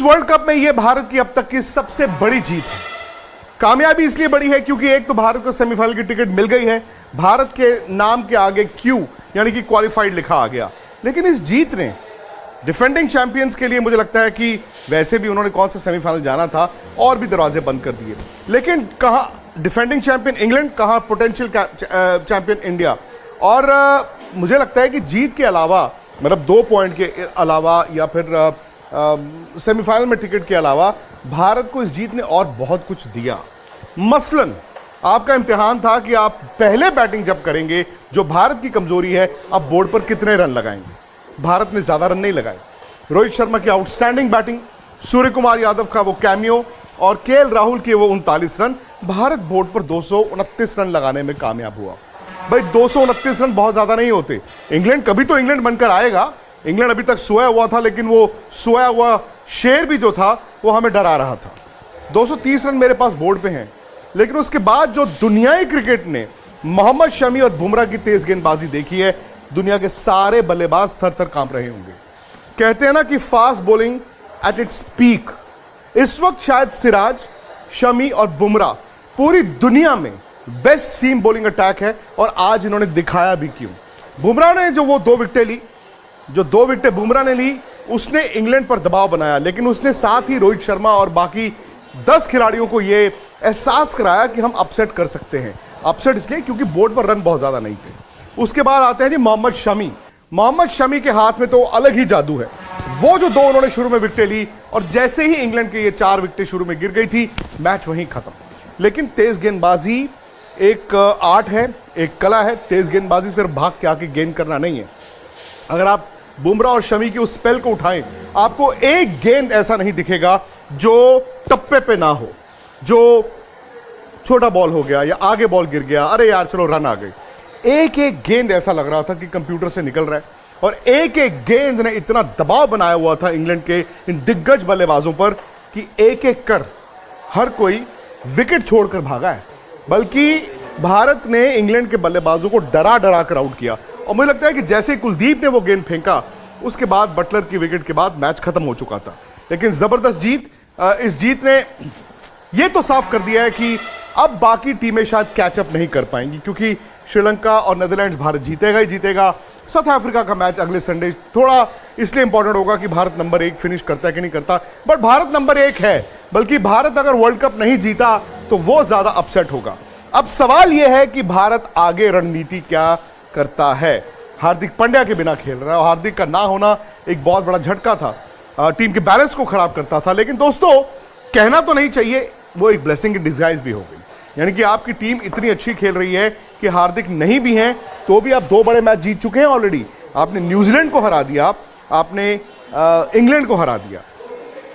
इस world cup में यह भारत की अब तक की सबसे बड़ी जीत है। कामयाबी इसलिए बड़ी है क्योंकि एक तो भारत को सेमीफाइनल की टिकट मिल गई है, भारत के नाम के आगे क्यू यानी कि क्वालिफाइड लिखा आ गया। लेकिन इस जीत ने डिफेंडिंग चैंपियंस के लिए मुझे लगता है कि वैसे भी उन्होंने कौन सा सेमीफाइनल जाना था और भी दरवाजे बंद कर दिए, लेकिन कहां डिफेंडिंग चैंपियन इंग्लैंड, कहां पोटेंशियल चैंपियन इंडिया। और मुझे लगता है कि जीत के अलावा, मतलब 2 पॉइंट के अलावा या फिर सेमीफाइनल में टिकट के अलावा, भारत को इस जीत ने और बहुत कुछ दिया। मसलन आपका इम्तिहान था कि आप पहले बैटिंग जब करेंगे, जो भारत की कमजोरी है, आप बोर्ड पर कितने रन लगाएंगे। भारत ने ज्यादा रन नहीं लगाए। रोहित शर्मा की आउटस्टैंडिंग बैटिंग, सूर्य कुमार यादव का वो कैमियो और केएल राहुल के वो 39 रन, भारत बोर्ड पर 229 रन लगाने में कामयाब हुआ। भाई 229 रन बहुत ज्यादा नहीं होते। इंग्लैंड कभी तो इंग्लैंड बनकर आएगा। इंग्लैंड अभी तक सोया हुआ था, लेकिन वो सोया हुआ शेर भी जो था वो हमें डरा रहा था। 230 रन मेरे पास बोर्ड पे हैं, लेकिन उसके बाद जो दुनियाई क्रिकेट ने मोहम्मद शमी और बुमराह की तेज गेंदबाजी देखी है, दुनिया के सारे बल्लेबाज थर थर कांप रहे होंगे। कहते हैं ना कि fast bowling at its peak. इस वक्त शायद सिराज, शमी और बुमराह पूरी दुनिया में बेस्ट सीम बॉलिंग अटैक है, और आज इन्होंने दिखाया भी क्यों। बुमराह ने जो वो 2 विकेटें ली, जो 2 विकेटें बुमराह ने ली, उसने इंग्लैंड पर दबाव बनाया, लेकिन उसने साथ ही रोहित शर्मा और बाकी 10 खिलाड़ियों को यह एहसास कराया कि हम अपसेट कर सकते हैं। अपसेट इसलिए क्योंकि बोर्ड पर रन बहुत ज्यादा नहीं थे। उसके बाद आते हैं जी मोहम्मद शमी। मोहम्मद शमी के हाथ में तो अलग ही जादू है। वो जो 2 उन्होंने शुरू में विकेटें ली, और जैसे ही इंग्लैंड के ये 4 विकेटें शुरू में गिर गई थी, मैच वहीं खत्म। लेकिन तेज गेंदबाजी एक आर्ट है, एक कला है। तेज गेंदबाजी सिर्फ भाग के आके गेंद करना नहीं है। अगर आप बुमराह और शमी की उस स्पेल को उठाएं, आपको एक गेंद ऐसा नहीं दिखेगा जो टप्पे पे ना हो, जो छोटा बॉल हो गया या आगे बॉल गिर गया, अरे यार चलो रन आ गए। एक एक गेंद ऐसा लग रहा था कि कंप्यूटर से निकल रहा है, और एक एक गेंद ने इतना दबाव बनाया हुआ था इंग्लैंड के इन दिग्गज बल्लेबाजों पर कि एक एक कर हर कोई विकेट छोड़कर भागा है। बल्कि भारत ने इंग्लैंड के बल्लेबाजों को डरा डरा कर आउट किया, और मुझे लगता है कि जैसे कुलदीप ने वो गेंद फेंका, उसके बाद बटलर की विकेट के बाद मैच खत्म हो चुका था। लेकिन जबरदस्त जीत। इस जीत ने ये तो साफ कर दिया है कि अब बाकी टीमें शायद कैचअप नहीं कर पाएंगी, क्योंकि श्रीलंका और नेदरलैंड्स भारत जीतेगा ही जीतेगा। साउथ अफ्रीका का मैच अगले संडे थोड़ा इसलिए इंपॉर्टेंट होगा कि भारत नंबर 1 फिनिश करता है कि नहीं करता, बट भारत नंबर 1 है। बल्कि भारत अगर वर्ल्ड कप नहीं जीता तो वो ज्यादा अपसेट होगा। अब सवाल यह है कि भारत आगे रणनीति क्या करता है। हार्दिक पांड्या के बिना खेल रहा है, और हार्दिक का ना होना एक बहुत बड़ा झटका था, टीम के बैलेंस को खराब करता था। लेकिन दोस्तों, कहना तो नहीं चाहिए, वो एक ब्लेसिंग इन डिस्गाइज भी हो गई। यानी कि आपकी टीम इतनी अच्छी खेल रही है कि हार्दिक नहीं भी हैं तो भी आप 2 बड़े मैच जीत चुके हैं ऑलरेडी। आपने न्यूजीलैंड को हरा दिया, आपने इंग्लैंड को हरा दिया।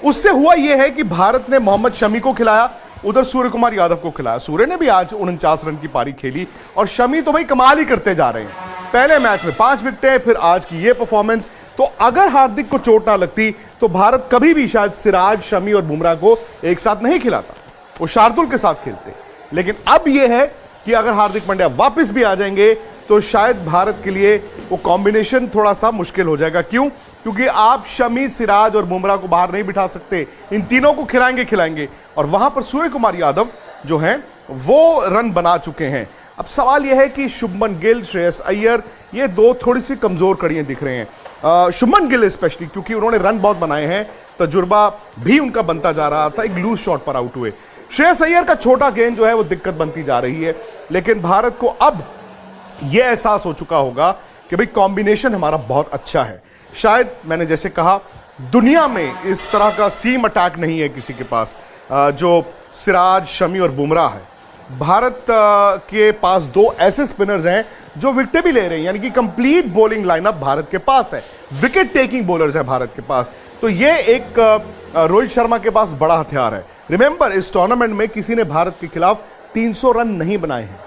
उससे हुआ यह है कि भारत ने मोहम्मद शमी को खिलाया, उधर सूर्य कुमार यादव को खिलाया। सूर्य ने भी आज 49 रन की पारी खेली, और शमी तो भाई कमाल ही करते जा रहे हैं। पहले मैच में 5 विकेटें, फिर आज की ये परफॉर्मेंस। तो अगर हार्दिक को चोट ना लगती तो भारत कभी भी शायद सिराज, शमी और बुमराह को एक साथ नहीं खिलाता, वो शार्दुल के साथ खेलते। लेकिन अब यह है कि अगर हार्दिक पांड्या वापस भी आ जाएंगे तो शायद भारत के लिए वो कॉम्बिनेशन थोड़ा सा मुश्किल हो जाएगा। क्यों? क्योंकि आप शमी, सिराज और बुमराह को बाहर नहीं बिठा सकते। इन तीनों को खिलाएंगे, और वहां पर सूर्य कुमार यादव जो हैं वो रन बना चुके हैं। अब सवाल यह है कि शुभमन गिल, श्रेयस अय्यर, ये 2 थोड़ी सी कमजोर कड़ियां दिख रहे हैं। शुभमन गिल स्पेशली, क्योंकि उन्होंने रन बहुत बनाए हैं, तजुर्बा भी उनका बनता जा रहा था, एक लूज शॉट पर आउट हुए। श्रेयस अय्यर का छोटा गेंद जो है वो दिक्कत बनती जा रही है। लेकिन भारत को अब यह एहसास हो चुका होगा कि भाई कॉम्बिनेशन हमारा बहुत अच्छा है। शायद मैंने जैसे कहा, दुनिया में इस तरह का सीम अटैक नहीं है किसी के पास जो सिराज, शमी और बुमराह है। भारत के पास 2 ऐसे स्पिनर्स हैं जो विकेटें भी ले रहे हैं, यानी कि कंप्लीट बॉलिंग लाइनअप भारत के पास है। विकेट टेकिंग बॉलर्स है भारत के पास। तो ये एक रोहित शर्मा के पास बड़ा हथियार है। रिमेंबर, इस टूर्नामेंट में किसी ने भारत के खिलाफ 300 रन नहीं बनाए हैं।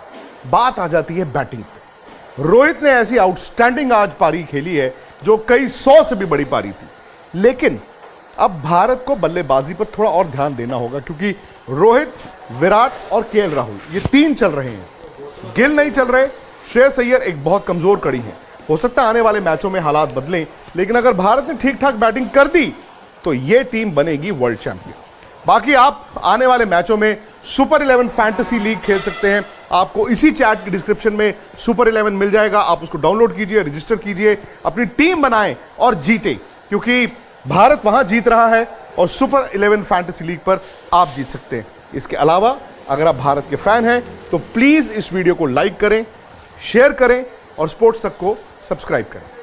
बात आ जाती है बैटिंग पे। रोहित ने ऐसी आउटस्टैंडिंग आज पारी खेली है जो कई 100 से भी बड़ी पारी थी। लेकिन अब भारत को बल्लेबाजी पर थोड़ा और ध्यान देना होगा, क्योंकि रोहित, विराट और केएल राहुल ये 3 चल रहे हैं, गिल नहीं चल रहे। श्रेयस अय्यर एक बहुत कमजोर कड़ी है। हो सकता है आने वाले मैचों में हालात बदलें, लेकिन अगर भारत ने ठीक ठाक बैटिंग कर दी तो ये टीम बनेगी वर्ल्ड चैंपियन। बाकी आप आने वाले मैचों में सुपर 11 फैंटेसी लीग खेल सकते हैं। आपको इसी चैट की डिस्क्रिप्शन में सुपर 11 मिल जाएगा, आप उसको डाउनलोड कीजिए, रजिस्टर कीजिए, अपनी टीम बनाएं और जीतें, क्योंकि भारत वहां जीत रहा है और सुपर 11 फैंटेसी लीग पर आप जीत सकते हैं। इसके अलावा अगर आप भारत के फैन हैं तो प्लीज इस वीडियो को लाइक करें, शेयर करें और स्पोर्ट्स तक को सब्सक्राइब करें।